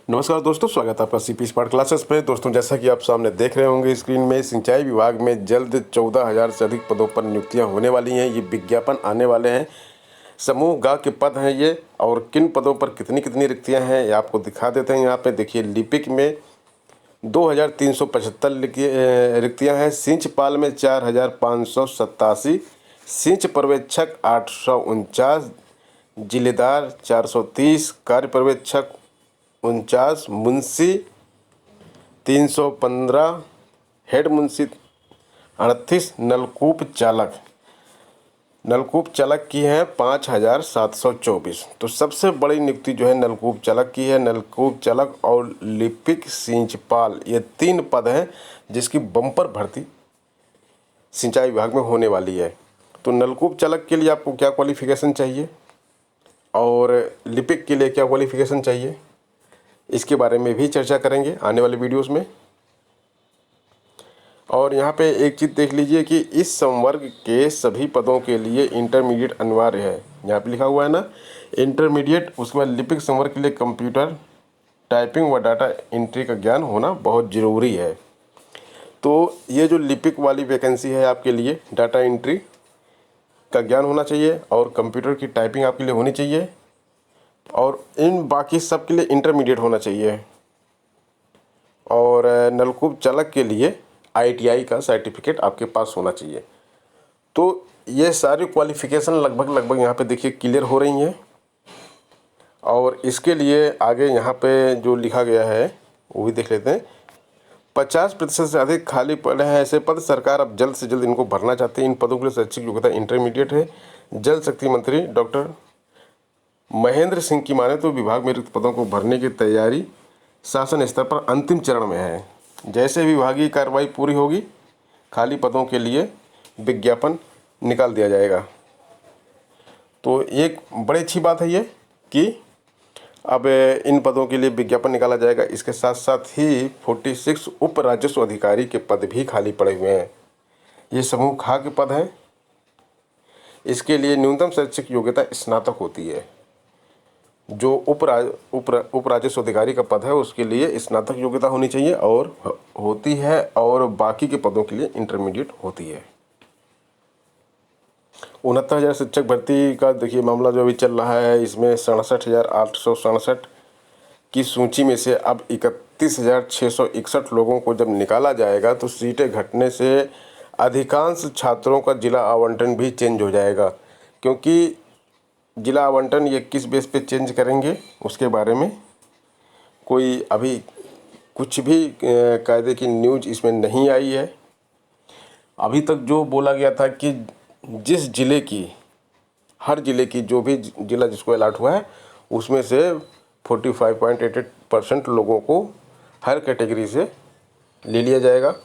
नमस्कार दोस्तों, स्वागत है आपका सीपी स्मार्ट क्लासेस पे। दोस्तों, जैसा कि आप सामने देख रहे होंगे स्क्रीन में, सिंचाई विभाग में जल्द 14,000 से अधिक पदों पर नियुक्तियां होने वाली हैं। ये विज्ञापन आने वाले हैं। समूह ग के पद हैं ये, और किन पदों पर कितनी कितनी रिक्तियां हैं ये आपको दिखा देते हैं। यहाँ पे देखिए, लिपिक में 2,375 रिक्तियाँ हैं, सिंचपाल में 4,587, सिंच पर्यवेक्षक 849, जिलेदार 430, कार्य पर्यवेक्षक 49, मुंशी 315, हेड मुंशी 38, नलकूप चालक की है 5,724। तो सबसे बड़ी नियुक्ति जो है नलकूप चालक की है। नलकूप चालक और लिपिक सिंचपाल, ये 3 पद हैं जिसकी बम्पर भर्ती सिंचाई विभाग में होने वाली है। तो नलकूप चालक के लिए आपको क्या क्वालिफिकेशन चाहिए और लिपिक के लिए क्या क्वालिफिकेशन चाहिए, इसके बारे में भी चर्चा करेंगे आने वाले वीडियोस में। और यहाँ पे एक चीज़ देख लीजिए कि इस संवर्ग के सभी पदों के लिए इंटरमीडिएट अनिवार्य है। यहाँ पे लिखा हुआ है ना, इंटरमीडिएट। उसके बाद लिपिक संवर्ग के लिए कंप्यूटर टाइपिंग व डाटा एंट्री का ज्ञान होना बहुत ज़रूरी है। तो ये जो लिपिक वाली वैकेंसी है आपके लिए, डाटा एंट्री का ज्ञान होना चाहिए और कंप्यूटर की टाइपिंग आपके लिए होनी चाहिए, और इन बाकी सब के लिए इंटरमीडिएट होना चाहिए। और नलकूप चालक के लिए ITI का सर्टिफिकेट आपके पास होना चाहिए। तो ये सारी क्वालिफ़िकेशन लगभग यहाँ पे देखिए क्लियर हो रही हैं। और इसके लिए आगे यहाँ पे जो लिखा गया है वो भी देख लेते हैं। 50% से अधिक खाली पड़े हैं ऐसे पद, सरकार अब जल्द से जल्द इनको भरना चाहती है। इन पदों के लिए शैक्षिक योग्यता इंटरमीडिएट है। जल शक्ति मंत्री डॉक्टर महेंद्र सिंह की माने तो विभाग में रिक्त पदों को भरने की तैयारी शासन स्तर पर अंतिम चरण में है। जैसे विभागीय कार्रवाई पूरी होगी, खाली पदों के लिए विज्ञापन निकाल दिया जाएगा। तो एक बड़ी अच्छी बात है ये कि अब इन पदों के लिए विज्ञापन निकाला जाएगा। इसके साथ साथ ही 46 उप राजस्व अधिकारी के पद भी खाली पड़े हुए हैं। ये समूह खा के पद हैं। इसके लिए न्यूनतम शैक्षिक योग्यता स्नातक होती है। जो उप राजस्व अधिकारी का पद है उसके लिए स्नातक योग्यता होनी चाहिए और होती है, और बाकी के पदों के लिए इंटरमीडिएट होती है। 69,000 शिक्षक भर्ती का देखिए मामला जो अभी चल रहा है, इसमें 67,867 की सूची में से अब 31,661 लोगों को जब निकाला जाएगा तो सीटें घटने से अधिकांश छात्रों का जिला आवंटन भी चेंज हो जाएगा। क्योंकि जिला आवंटन ये किस बेस पे चेंज करेंगे उसके बारे में कोई अभी कुछ भी कायदे की न्यूज़ इसमें नहीं आई है। अभी तक जो बोला गया था कि जिस जिले की, हर जिले की, जो भी जिला जिसको अलॉट हुआ है उसमें से 45.88% लोगों को हर कैटेगरी से ले लिया जाएगा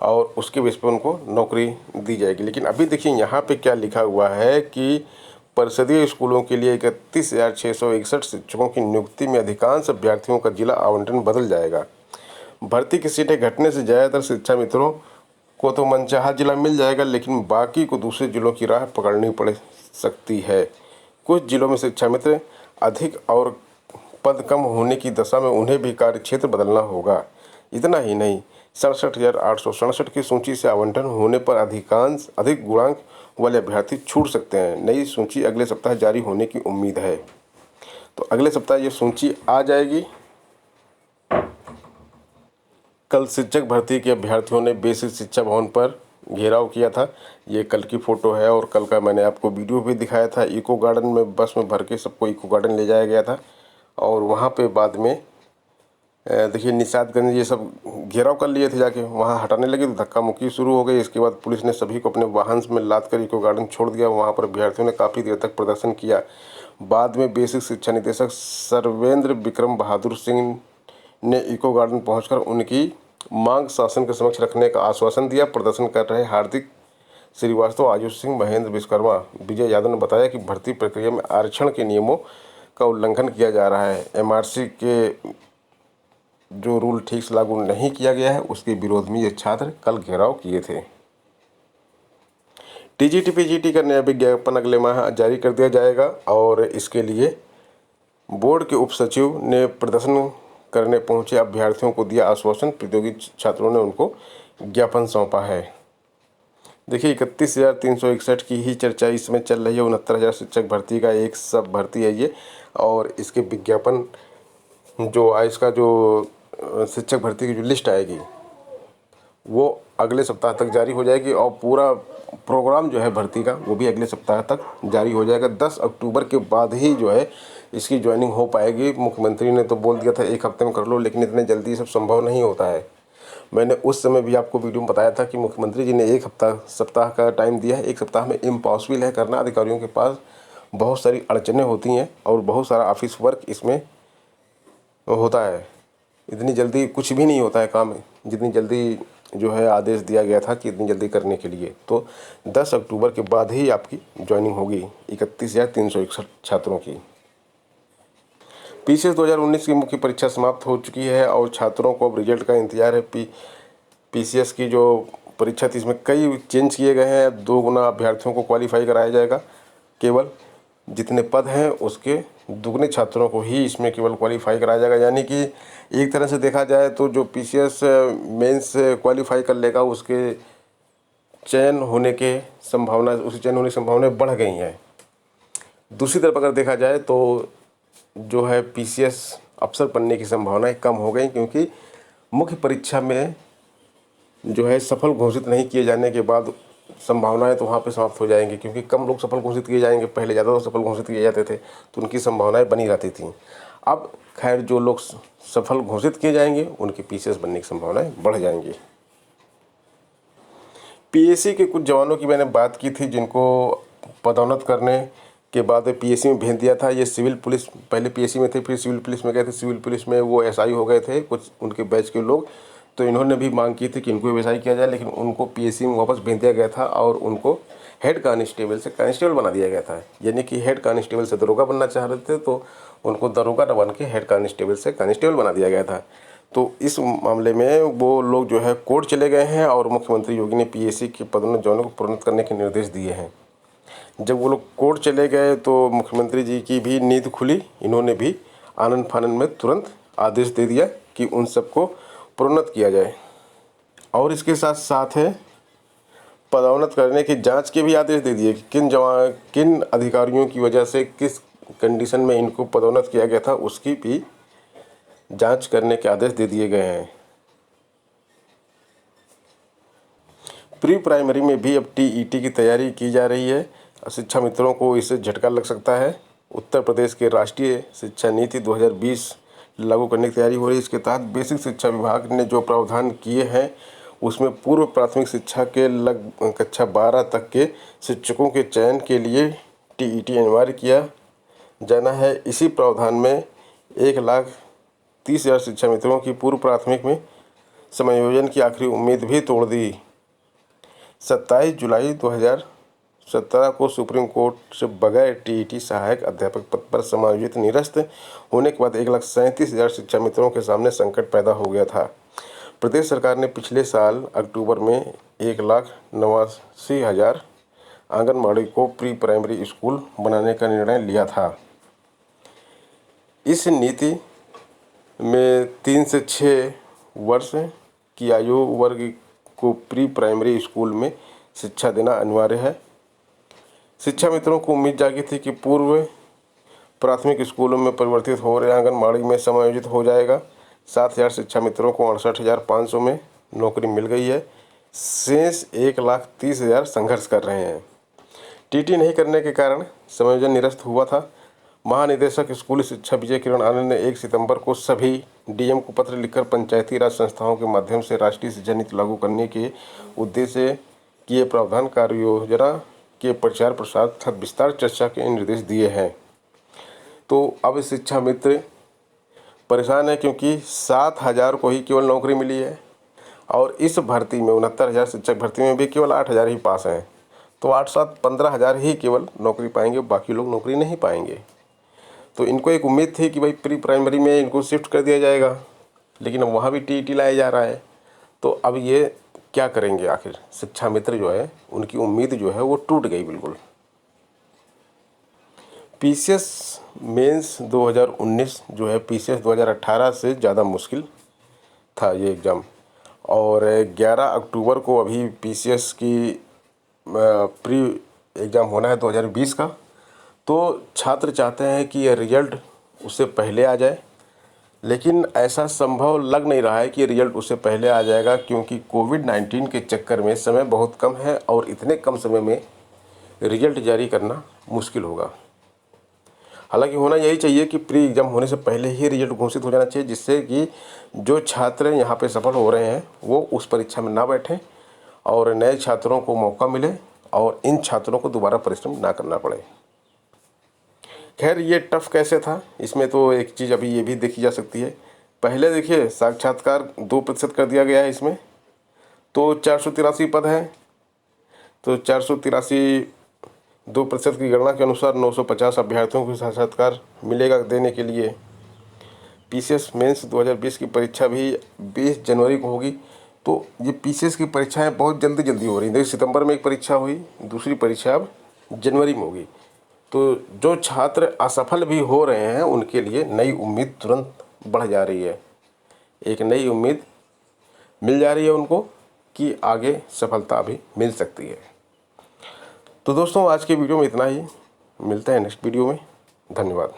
और उसके बेस पर उनको नौकरी दी जाएगी। लेकिन अभी देखिए यहाँ पे क्या लिखा हुआ है कि परिषदीय स्कूलों के लिए 31,661 शिक्षकों की नियुक्ति में अधिकांश अभ्यर्थियों का जिला आवंटन बदल जाएगा। भर्ती की सीटें घटने से ज़्यादातर शिक्षा मित्रों को तो मनचाहा जिला मिल जाएगा, लेकिन बाकी को दूसरे जिलों की राह पकड़नी पड़ सकती है। कुछ जिलों में शिक्षा मित्र अधिक और पद कम होने की दशा में उन्हें भी कार्यक्षेत्र बदलना होगा। इतना ही नहीं, 67,867 की सूची से आवंटन होने पर अधिक गुणांक वाले अभ्यर्थी छूट सकते हैं। नई सूची अगले सप्ताह जारी होने की उम्मीद है। तो अगले सप्ताह ये सूची आ जाएगी। कल शिक्षक भर्ती के अभ्यर्थियों ने बेसिक शिक्षा भवन पर घेराव किया था। ये कल की फ़ोटो है और कल का मैंने आपको वीडियो भी दिखाया था। इको गार्डन में बस में भर के सबको इको गार्डन ले जाया गया था और वहाँ पे बाद में देखिए निषादगंज ये सब घेराव कर लिए थे, जाके वहाँ हटाने लगे तो धक्का मुक्की शुरू हो गई। इसके बाद पुलिस ने सभी को अपने वाहन में लाद कर इको गार्डन छोड़ दिया। वहाँ पर अभ्यर्थियों ने काफ़ी देर तक प्रदर्शन किया। बाद में बेसिक शिक्षा निदेशक सर्वेंद्र विक्रम बहादुर सिंह ने इको गार्डन पहुंचकर उनकी मांग शासन के समक्ष रखने का आश्वासन दिया। प्रदर्शन कर रहे हार्दिक श्रीवास्तव, आयुष सिंह, महेंद्र विश्वकर्मा, विजय यादव ने बताया कि भर्ती प्रक्रिया में आरक्षण के नियमों का उल्लंघन किया जा रहा है। MRC के जो रूल ठीक से लागू नहीं किया गया है उसके विरोध में ये छात्र कल घेराव किए थे। TGT PGT का नया विज्ञापन अगले माह जारी कर दिया जाएगा और इसके लिए बोर्ड के उप सचिव ने प्रदर्शन करने पहुंचे अभ्यर्थियों को दिया आश्वासन, प्रतियोगी छात्रों ने उनको ज्ञापन सौंपा है। देखिए 31,361 की ही चर्चा इस समय चल रही है। 69,000 शिक्षक भर्ती का एक सब भर्ती है ये, और इसके विज्ञापन जो इसका जो शिक्षक भर्ती की जो लिस्ट आएगी वो अगले सप्ताह तक जारी हो जाएगी, और पूरा प्रोग्राम जो है भर्ती का वो भी अगले सप्ताह तक जारी हो जाएगा। 10 अक्टूबर के बाद ही जो है इसकी ज्वाइनिंग हो पाएगी। मुख्यमंत्री ने तो बोल दिया था 1 हफ्ते में कर लो, लेकिन इतने जल्दी सब संभव नहीं होता है। मैंने उस समय भी आपको वीडियो में बताया था कि मुख्यमंत्री जी ने 1 सप्ताह का टाइम दिया है। 1 सप्ताह में इम्पॉसिबल है करना। अधिकारियों के पास बहुत सारी अड़चनें होती हैं और बहुत सारा ऑफिस वर्क इसमें होता है। इतनी जल्दी कुछ भी नहीं होता है काम, जितनी जल्दी जो है आदेश दिया गया था कि इतनी जल्दी करने के लिए। तो 10 अक्टूबर के बाद ही आपकी ज्वाइनिंग होगी 31,361 छात्रों की। पीसीएस 2019 की मुख्य परीक्षा समाप्त हो चुकी है और छात्रों को अब रिजल्ट का इंतजार है। पीसीएस की जो परीक्षा थी इसमें कई चेंज किए गए हैं। 2 गुना अभ्यर्थियों को क्वालिफाई कराया जाएगा। केवल जितने पद हैं उसके दुगने छात्रों को ही इसमें केवल क्वालिफाई कराया जाएगा। यानी कि एक तरह से देखा जाए तो जो पीसीएस मेंस क्वालिफाई कर लेगा उसके चयन होने की संभावनाएं बढ़ गई हैं। दूसरी तरफ अगर देखा जाए तो जो है पीसीएस अफसर बनने की संभावनाएं कम हो गई, क्योंकि मुख्य परीक्षा में जो है सफल घोषित नहीं किए जाने के बाद संभावनाएं तो वहाँ पे समाप्त हो जाएंगी, क्योंकि कम लोग सफल घोषित किए जाएंगे। पहले ज़्यादा लोग सफल घोषित किए जाते थे तो उनकी संभावनाएं बनी रहती थी। अब खैर जो लोग सफल घोषित किए जाएंगे उनकी पीसीएस बनने की संभावनाएं बढ़ जाएंगी। पीएससी के कुछ जवानों की मैंने बात की थी जिनको पदोन्नत करने के बाद पीएससी में भेज दिया था। ये सिविल पुलिस, पहले पीएससी में थे फिर सिविल पुलिस में गए थे। सिविल पुलिस में वो एसआई हो गए थे कुछ उनके बैच के लोग, तो इन्होंने भी मांग की थी कि इनको भी एसआई किया जाए, लेकिन उनको पीएससी में वापस भेज दिया गया था और उनको हेड कांस्टेबल से कांस्टेबल बना दिया गया था। यानी कि हेड कांस्टेबल से दरोगा बनना चाह रहे थे तो उनको दरोगा न बन के हेड कांस्टेबल से कांस्टेबल बना दिया गया था। तो इस मामले में वो लोग जो है कोर्ट चले गए हैं और मुख्यमंत्री योगी ने पीएससी के पदोन्नत जवानों को प्रोन्नत करने के निर्देश दिए हैं। जब वो लोग कोर्ट चले गए तो मुख्यमंत्री जी की भी नींद खुली। इन्होंने भी आनन फानन में तुरंत आदेश दे दिया कि उन सबको प्रोन्नत किया जाए, और इसके साथ साथ है पदोन्नत करने की जांच के भी आदेश दे दिए कि किन अधिकारियों की वजह से किस कंडीशन में इनको पदोन्नत किया गया था उसकी भी जांच करने के आदेश दे दिए गए हैं। प्री प्राइमरी में भी अब टीईटी की तैयारी की जा रही है। शिक्षा मित्रों को इससे झटका लग सकता है। उत्तर प्रदेश के राष्ट्रीय शिक्षा नीति 2020 लागू करने की तैयारी हो रही है। इसके तहत बेसिक शिक्षा विभाग ने जो प्रावधान किए हैं उसमें पूर्व प्राथमिक शिक्षा के कक्षा 12 तक के शिक्षकों के चयन के लिए टीईटी अनिवार्य किया जाना है। इसी प्रावधान में 1,30,000 शिक्षा मित्रों की पूर्व प्राथमिक में समायोजन की आखिरी उम्मीद भी तोड़ दी। 27 जुलाई 2017 को सुप्रीम कोर्ट से बगैर टीईटी सहायक अध्यापक पद पर समायोजित निरस्त होने के बाद 1,37,000 शिक्षा मित्रों के सामने संकट पैदा हो गया था। प्रदेश सरकार ने पिछले साल अक्टूबर में 1,89,000 आंगनबाड़ी को प्री प्राइमरी स्कूल बनाने का निर्णय लिया था। इस नीति में 3 से 6 वर्ष की आयु वर्ग को प्री प्राइमरी स्कूल में शिक्षा देना अनिवार्य है। शिक्षा मित्रों को उम्मीद जागी थी कि पूर्व प्राथमिक स्कूलों में परिवर्तित हो रहे आंगनबाड़ी में समायोजित हो जाएगा। 7,000 शिक्षा मित्रों को 68,500 में नौकरी मिल गई है। शेष 1,30,000 संघर्ष कर रहे हैं। टीटी नहीं करने के कारण समायोजन निरस्त हुआ था। महानिदेशक स्कूली शिक्षा विजय किरण आनंद ने 1 सितंबर को सभी डीएम को पत्र लिखकर पंचायती राज संस्थाओं के माध्यम से राष्ट्रीय शिक्षा नीति लागू करने के उद्देश्य किए प्रावधान कार्य योजना के प्रचार प्रसार तथा विस्तार चर्चा के निर्देश दिए हैं। तो अब शिक्षा मित्र परेशान है क्योंकि 7,000 को ही केवल नौकरी मिली है और इस भर्ती में 69,000 शिक्षक भर्ती में भी केवल 8,000 ही पास हैं। तो 8-7 15,000 ही केवल नौकरी पाएंगे, बाकी लोग नौकरी नहीं पाएंगे। तो इनको एक उम्मीद थी कि भाई प्री प्राइमरी में इनको शिफ्ट कर दिया जाएगा, लेकिन अब वहाँ भी टीईटी लाया जा रहा है। तो अब ये क्या करेंगे आखिर? शिक्षा मित्र जो है उनकी उम्मीद जो है वो टूट गई बिल्कुल। पीसीएस मेंस 2019 जो है पीसीएस 2018 से ज़्यादा मुश्किल था ये एग्ज़ाम। और 11 अक्टूबर को अभी पीसीएस की प्री एग्ज़ाम होना है 2020 का। तो छात्र चाहते हैं कि यह रिज़ल्ट उससे पहले आ जाए, लेकिन ऐसा संभव लग नहीं रहा है कि रिज़ल्ट उससे पहले आ जाएगा, क्योंकि कोविड-19 के चक्कर में समय बहुत कम है और इतने कम समय में रिज़ल्ट जारी करना मुश्किल होगा। हालांकि होना यही चाहिए कि प्री एग्ज़ाम होने से पहले ही रिज़ल्ट घोषित हो जाना चाहिए, जिससे कि जो छात्र यहाँ पे सफल हो रहे हैं वो उस परीक्षा में ना बैठें और नए छात्रों को मौका मिले और इन छात्रों को दोबारा परिश्रम ना करना पड़े। खैर, ये टफ कैसे था, इसमें तो एक चीज़ अभी ये भी देखी जा सकती है। पहले देखिए साक्षात्कार 2% कर दिया गया है इसमें, तो 483 पद हैं। तो 483 2% की गणना के अनुसार 950 अभ्यर्थियों को साक्षात्कार मिलेगा देने के लिए। पीसीएस मेंस 2020 की परीक्षा भी 20 जनवरी को होगी। तो ये पीसीएस की परीक्षाएं बहुत जल्दी जल्दी हो रही हैं। देखिए सितंबर में एक परीक्षा हुई, दूसरी परीक्षा अब जनवरी में होगी। तो जो छात्र असफल भी हो रहे हैं उनके लिए नई उम्मीद तुरंत बढ़ जा रही है। एक नई उम्मीद मिल जा रही है उनको कि आगे सफलता भी मिल सकती है। तो दोस्तों, आज के वीडियो में इतना ही। मिलते हैं नेक्स्ट वीडियो में। धन्यवाद।